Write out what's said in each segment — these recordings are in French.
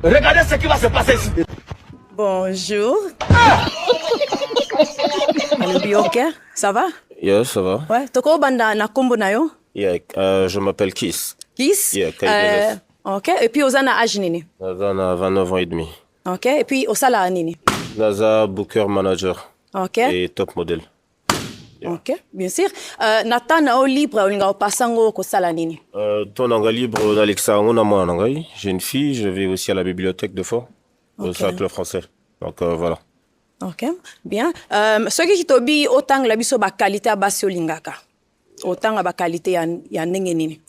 Regardez ce qui va se passer ici. Bonjour. Ok, ça va? Yeah, ça va. Ouais, toko banda na kombo na yo? Yeah, je m'appelle Kiss. Kiss? Yeah, Kaideles. Ok, et puis osana âge nini? Naza na 29 ans et demi. Ok, et puis osala nini? Naza Booker Manager. Ok. Et top modèle. Yeah. Ok, bien sûr. Nata na o libre olinga opasango kosala nini? Ton anga libre d'Alexa on a moi nangai. J'ai une fille, je vais aussi à la bibliothèque de Fort, au cercle français. Donc voilà. Ok, bien. Soki kitobi otang la biso ba qualité basi olingaka. Otanga ba qualité ya ndenge nini?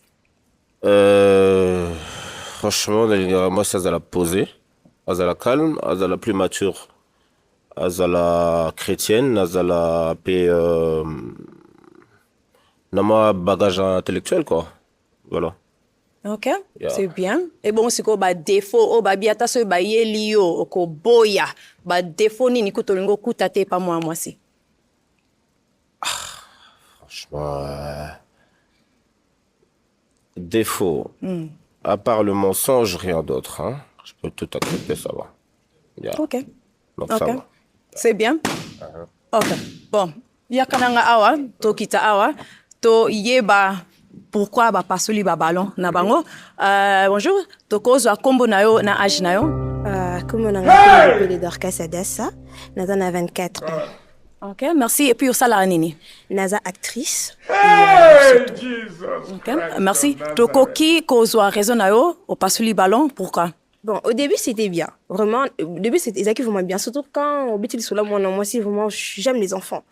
Franchement, moi c'est à la posée, à la calme, à la plus mature, à la chrétienne, à la paix, nama bagage intellectuel quoi. Voilà. Ok, yeah. C'est bien. Et bon, c'est quoi ba défaut o ba biata so ba yelio o ko boya ba défaut ni kutolingo kutate pa moi si. Franchement, défaut. À part le mensonge, rien d'autre. Hein. Je peux tout accepter, ça va. Yeah. Ok. Donc okay. Ça va. C'est bien. Ok. Bon. Yakananga awa, to kita awa, to yeba. Pourquoi ba pasoli ba ballon na bango? Bonjour. To kozo akombo na yo na âge na yo? Comme on a appelé de Dorcas Adassa, Naza na 24 ans. Ok, merci. Et puis au salaire nini? Naza actrice. Ok, merci. To koki kozo raison na yo au pasoli ballon, pourquoi? Bon, au début c'était bien. Vraiment, au début c'était vraiment bien. Surtout quand au petit sur là, moi aussi vraiment j'aime les enfants.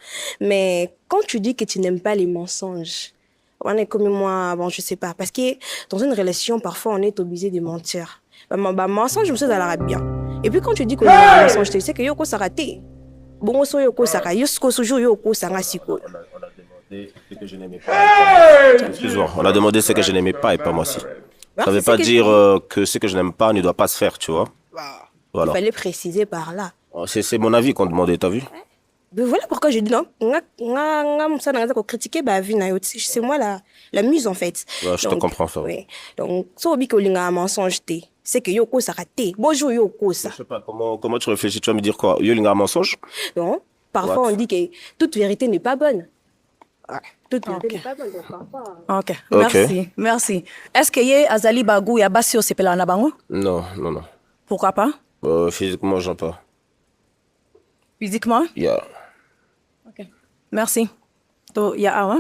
Mais quand tu dis que tu n'aimes pas les mensonges. On est comme moi, bon, je sais pas. Parce que dans une relation, parfois, on est obligé de mentir. Mensonge, je me suis dans la bien. Et puis, quand tu dis que le mensonge, tu sais que yoko ça raté. Bon, so yoko ça raté. Yosko sojo yoko ça rasiko. Excuse-moi, on a demandé ce que je n'aimais pas et pas moi aussi. Ça ne veut pas dire que ce que je n'aime pas ne doit pas se faire, tu vois. Voilà. Il fallait préciser par là. C'est mon avis qu'on demandait, t'as vu? Mais voilà pourquoi je dis non. C'est moi la muse en fait. Ouais, je te comprends ça. Ouais. Donc, si on dit que un mensonge, c'est que yoko ça raté. Bonjour yoko ça. Je sais pas comment tu réfléchis. Tu vas me dire quoi? Yo un mensonge? Non. Parfois on dit que toute vérité n'est pas bonne. Ouais. Toute vérité n'est pas bonne. Ok. Merci. Merci. Est-ce que y a azali bagou ya basio sepela na bango? Non. Pourquoi pas? Physiquement, j'en pas. Physiquement? Yeah. Ok. Merci. To ya awa.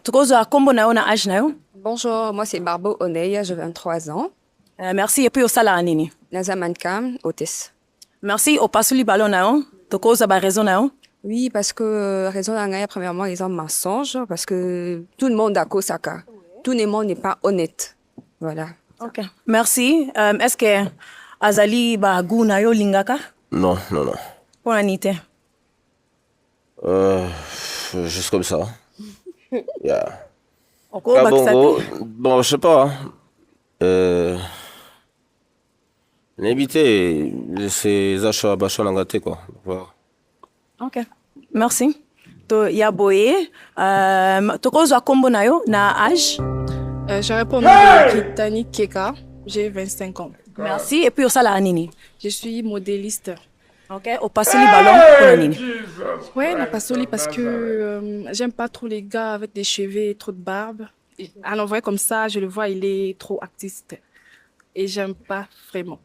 Tukozo akombo na yo na âge na yo? Bonjour, moi c'est Barbo Oneya, j'ai 23 ans. Merci. Et puis au salaire nini? Naza Mankam, hôtesse. Merci. Au pasuli ballon na yo? Tukozo ba raison na yo? Oui, parce que raison na ngaya, premièrement, ils ont mensonge, parce que tout le monde a kosaka. Tout le monde n'est pas honnête. Voilà. Ok. Merci. Est-ce que azali ba gu na yo lingaka? Non. Pour l'anité. Juste comme ça. Yeah. Bon, je sais pas. N'évitez ces achats bachats langatés, quoi. Voilà. Ok. Merci. To yaboye. To kozo akombo na yo na âge? Je réponds au nom de Kitani Keka. J'ai 25 ans. Merci. Et puis au salaire nini? Je suis modéliste. Ok. Au pasoli ballon pour la nini? Ouais, la pasoli parce que j'aime pas trop les gars avec des cheveux et trop de barbe. Alors vrai comme ça, je le vois, il est trop artiste. Et j'aime pas vraiment.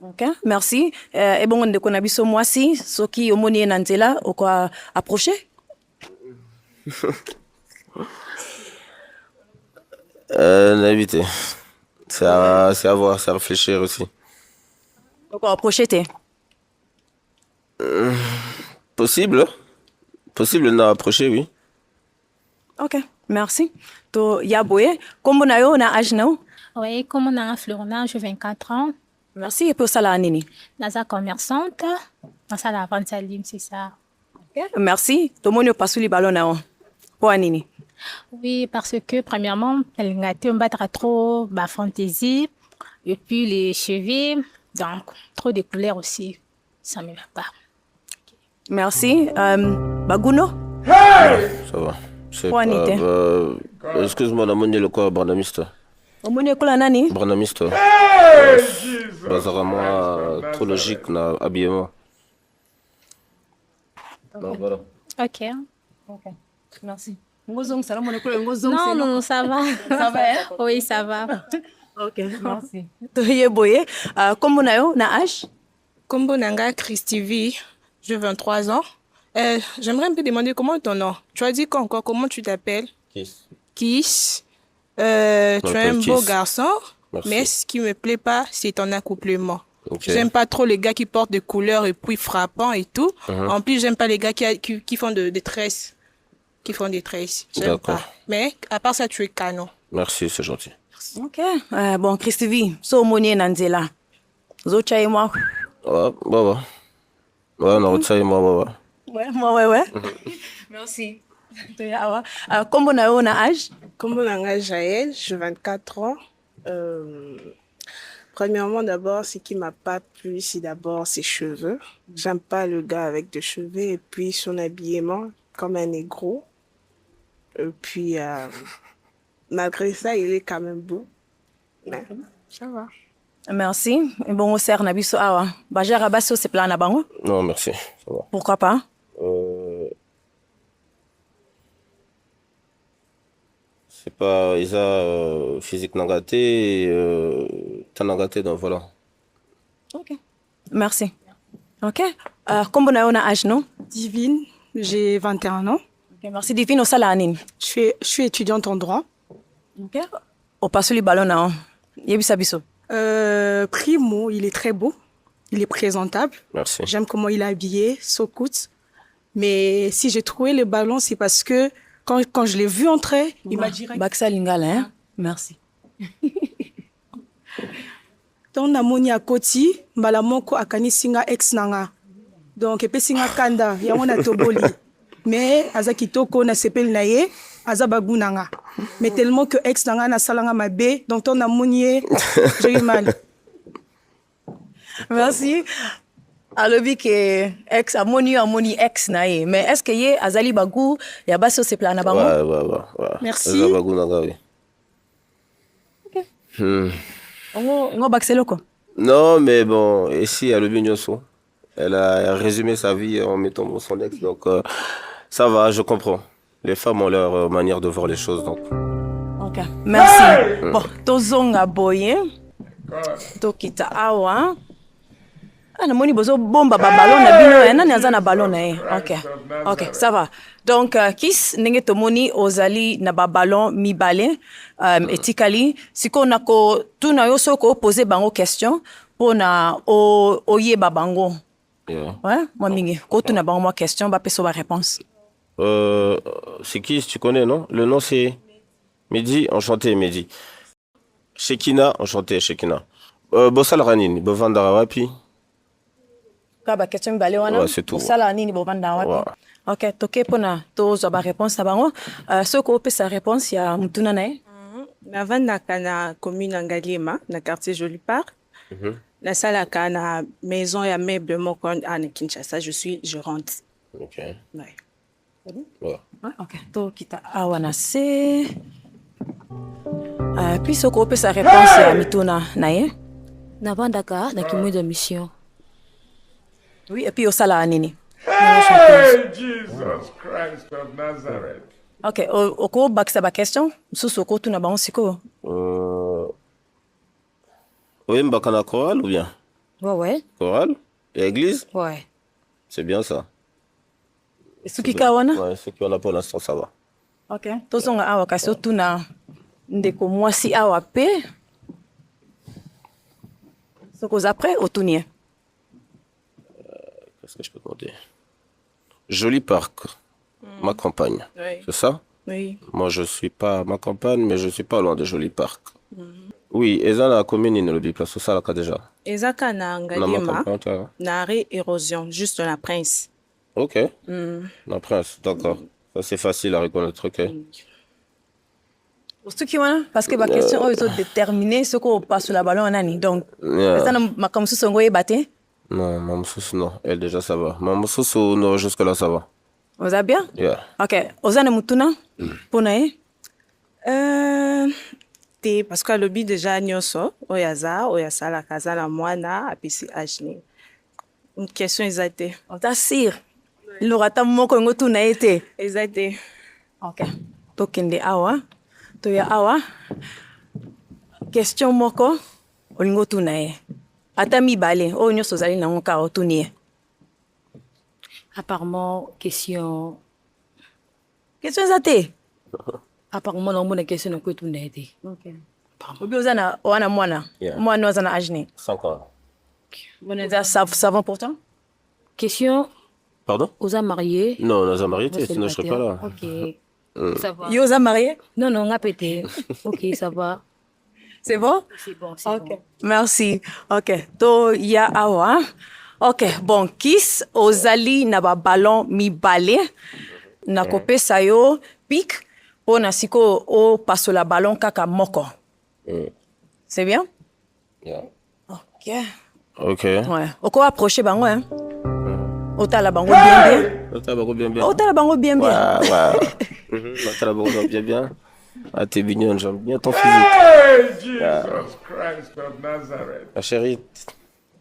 Ok, merci. Et bon, on a biso moi si, ce qui au moni nantela, au quoi approcher? L'invité. C'est à voir, c'est à réfléchir aussi. Donc approcher t'es? Possible n'a approché, oui. Ok, merci. To yaboye, comme on a eu na âge now? Oui, comme on a un Florina, j'ai 24 ans. Merci. Et puis ça la nini? Naza commerçante, dans la vente en ligne, c'est ça. Okay. Merci. To monio pasuli ballon na pour nini? Oui, parce que premièrement, elle n'a pas battre trop ma fantaisie et puis les cheveux, donc trop de couleurs aussi, ça me va pas. Merci. Baguno? Ça va. C'est pas... excuse-moi, on a monné le quoi, Branamiste? On monnaie quoi la nani? Branamiste. bazara moi trop logique na habillement. Donc voilà. Ok. Merci. Ngozong, salam alaikum. Ngozong, Non, c'est non, non, ça va. Ça va, hein? Oui, ça va. Ok, merci. Toye boye. Kombo na yo, na âge? Kombo Nanga Christivi, j'ai 23 ans. J'aimerais un peu demander comment est ton nom. Tu as dit encore comment tu t'appelles? Kiss. Kiss. Tu es un beau Kiss. garçon, Merci. mais ce qui me plaît pas, c'est ton accouplement. Ok. J'aime pas trop les gars qui portent des couleurs et puis frappants et tout. Mhm. En plus, j'aime pas les gars qui font des tresses. Qui font des tresses. J'aime D'accord. pas. Mais à part ça, tu es canon. Merci, c'est gentil. Ok. Bon, Christophe, so money nanzela. Zo chai moi. Ouais, bah. Ouais, non, ça y est, moi. Ouais. Merci. Toye awa. Kombo na yo, na âge? Kombo Nanga Jaël, j'ai 24 ans. Premièrement, d'abord, ce qui m'a pas plu, c'est d'abord ses cheveux. J'aime pas le gars avec des cheveux et puis son habillement comme un négro. Et puis, malgré ça, il est quand même beau. Mais ça va. Merci. Bon, ser na biso awa. Bajara baso se plan na bango. Non, merci. Ça va. Pourquoi pas? C'est pas Isa physique nangaté, tanagaté, donc voilà. Ok. Merci. Ok. Kombo na yo, na âge, non? Divine, j'ai 21 ans. Ok, merci. Divine, osala nini? Je suis étudiante en droit. Ok. Opasoli ballon na on. Yebisa biso. Primo, il est très beau. Il est présentable. Merci. J'aime comment il est habillé, Sokout. Mais si j'ai trouvé le ballon, c'est parce que quand je l'ai vu entrer, il m'a dit... Baksa lingala, hein? Merci. Ton amoni à Koti, mbala moko akani singa ex nanga. Donc, epe singa kanda, yango na toboli. Mais, aza kitoko na sepel na ye, aza bagu nanga. Mais tellement que ex nanga na salanga mabe, donc ton amoni, j'ai eu mal. Merci. Alobi ke ex amoni ex na ye. Mais est-ce que ye azali bagou ya baso se plan na bango? Ouais. Merci. Eza bagou nanga, oui. Ngo bakselo ko. Non, mais bon, ici, à Nyonso, elle a résumé sa vie en mettant son ex, donc ça va, je comprends. Les femmes ont leur manière de voir les choses, donc. Ok. Merci. Bon, tozonga boye. Tokita awa. Namoni bozo bomba ba ballon na bino nani aza na ballon na ye. Ok, ça va. Donc Kiss ndenge tomoni ozali na ba ballon mibale etikali siko nako tuna yo soko poser bango question pona oyeba bango. Yeah. Ouais, moi mingi. Ko tuna bango moi question ba peso ba réponse. C'est Kiss, tu connais, non? Le nom c'est Mehdi, enchanté Mehdi. Shekina, enchanté Shekina. Bossal Ranine, Bovandara Wapi. Ba question mibale wana. Ouais, c'est tout. Sala nini bovanda wapi? Ouais. Ok, toke pona tozo ba réponse na bango. Soko pesa réponse ya mutuna na ye. Navandaka na commune Angalema, na quartier Joli Parc. Nasalaka na maison ya meuble moko à Kinshasa, je suis gérante. Ok. Ouais. Ouais. Ok, to kita awa na se. Puis soko pesa réponse ya mituna na ye. Navandaka na kimwe de mission. Oui, et puis osala nini? Hey, Jesus Christ of Nazareth. Ok, oko bakisa ba question. Susu oko tuna bango siko. Oui, Mbakana chorale ou bien? Ouais. Chorale? Et église? Ouais. C'est bien ça. Suki ka wana? Ouais, ce qu'on a pour l'instant, ça va. Ok, tozonga awa kasi tuna ndeko mwasi awa pe. Soko après otunie. Qu'est-ce que je peux demander? Joli Parc, ma campagne. Oui. C'est ça? Oui. Moi, je suis pas à ma campagne, mais je suis pas loin de Joli Parc. Oui, et ça, la commune, il ne le dit pas. C'est ça, là, déjà. Ezaka na Dans ma Angalema, campagne, tu vois. na érosion, juste la Prince. Ok. La Prince, d'accord. Ça, c'est facile à reconnaître, ok. Suki wana parce que ba question oyo zo déterminer soko passe la ballon nani. Donc, Yeah. ça na makambo songo yebate. Non, Mamsous, non. Elle, déjà, ça va. Mamsous, non, jusque-là, ça va. Vous allez bien? Yeah. Ok, ozane mutuna pona ye. te parce que alobi déjà nyonso oyo asalaka aza na mwana apesi age nini. Une question eza te. Ota sir. Lora ta moko yango tuna ye te. Eza te. Ok. Tokende awa. Toya awa. Question moko olingo tuna ye. Ata mibale oyo nyonso ozali nango kaka otuni ye. Apparemment, question. Question eza te. Apparemment, non, mon question n'est que tout n'aide. Ok. Obi ozana wana mwana. Mwana ozana age nini? 5 ans. Bon, eza savant pourtant? Question. Pardon? Aux a mariés. Non, on a marié, sinon je serais pas là. Ok. Ça va. Yo, ozana marié? Non, non, on a pété. Ok, ça va. C'est bon? C'est bon, c'est ok. bon. Merci. Ok. To ya awa. Ok. Bon, kis ozali na ba ballon mibale. Na kopesa yo pic. Pona siko o pasola ballon kaka moko. C'est bien? Yeah. Ok. Ok. Ouais. Oko approcher bango, hein? Otala bango bien bien. Otala bango bien bien. Otala bango bien bien. Ouais. Otala bango bien bien. Ah, t'es mignonne, j'aime bien ton physique. Hey, Jesus Christ of Nazareth. Ma chérie,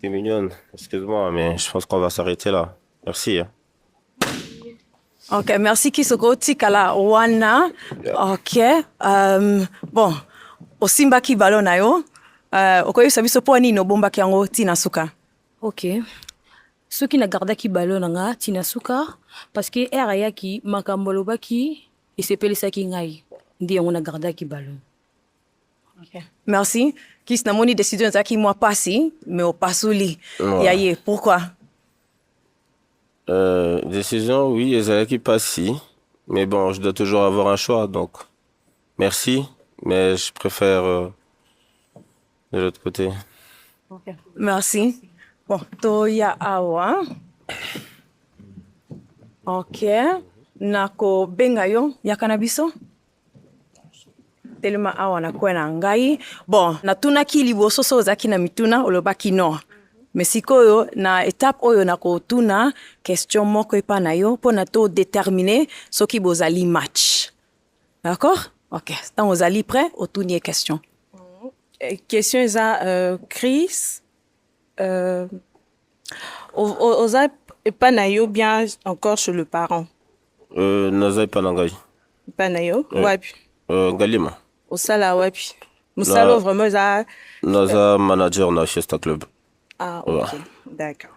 t'es mignonne. Excuse-moi, mais je pense qu'on va s'arrêter là. Merci. Hein. Ok, merci Kisoko Tikala Wana. Ok. Bon, osimba ki ballon na yo. Okoyebisa biso po nini obombaki yango tina suka. Ok. Ceux qui n'a gardé qui ballon nga tina suka parce que eraya ki makambolo baki et c'est pelisa ki ngai. Ndi on a gardé qui ballon. Ok. Merci. Kis na moni décision za ki moi passi mais au pasuli. Yaye, pourquoi? Décision, oui, Ezala qui passe si. Mais bon, je dois toujours avoir un choix, donc merci. Mais je préfère de l'autre côté. Okay. Merci. Bon, toya awa. Ok. Nako bengayo ya kanabiso. Telema awa na kwena ngai. Bon, natuna ki liboso so zaki na mituna olobaki no. Mais sikoyo na étape oyo na kotuna question moko epa na yo po na to déterminer soki bozali match. D'accord? OK. Tant ozali prêt, otuni question. Question eza Chris oza epa na yo bien encore chez le parent. Naza epa na ngai. Epa na yo wapi? Galima. Osala wapi? Musalo vraiment eza Naza manager na Fiesta Club. Ah, ok. Ouais. D'accord.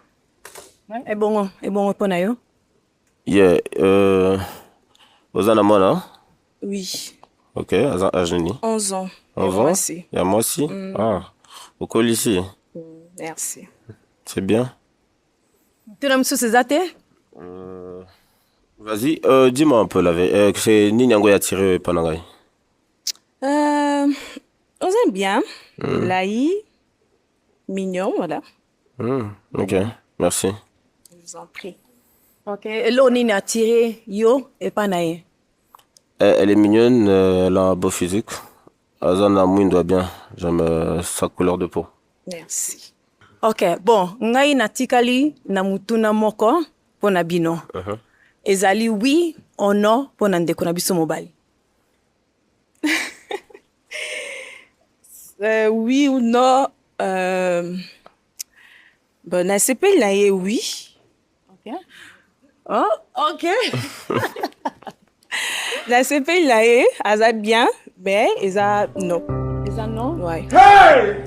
Et bon, pour nayo? Yeah. Ozana mwana? Oui. Ok, âge nini? 11 ans. 11 ans? Moi aussi. Et moi aussi? Ah, au lycée. Merci. C'est bien. Tu l'as mis sous ses athées? Vas-y, dis-moi un peu la c'est Ninyango ya tiré Panangay. On aime bien. Laï. Mignon, voilà. Ok, merci. Je vous en prie. Ok, et là, on a tiré yo et pas naïe. Elle est mignonne, elle a un beau physique. Azana Mouine doit bien. J'aime sa couleur de peau. Merci. Ok, bon, ngai na tikali na mutuna moko pona bino. Ezali oui ou non pona ndeko na biso mobali. Oui ou non? Bon, na sepel na ye oui. Ok. Oh, ok. La sepel na ye aza bien, mais eza non. Eza non? Ouais. Hey!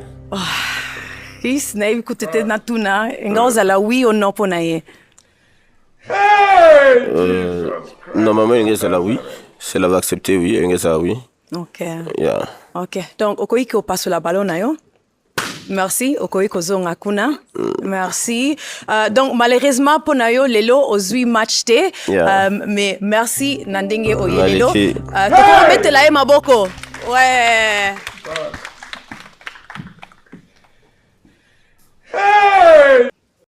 Is na ibi kutete na tuna, nga ozala oui ou non pona ye. Hey! Normalement, elle oui. Si elle va accepter, oui. Elle va oui. Ok. Yeah. Ok. Donc, okoyi ki opaso la ballon na yo. Merci. Okoyi kozonga kuna. Merci. Donc, malheureusement, pour nayo, lelo, ozui match te. Yeah. Mais merci, nandenge oye lelo. Hey! Toko mette la maboko. Ouais. Hey!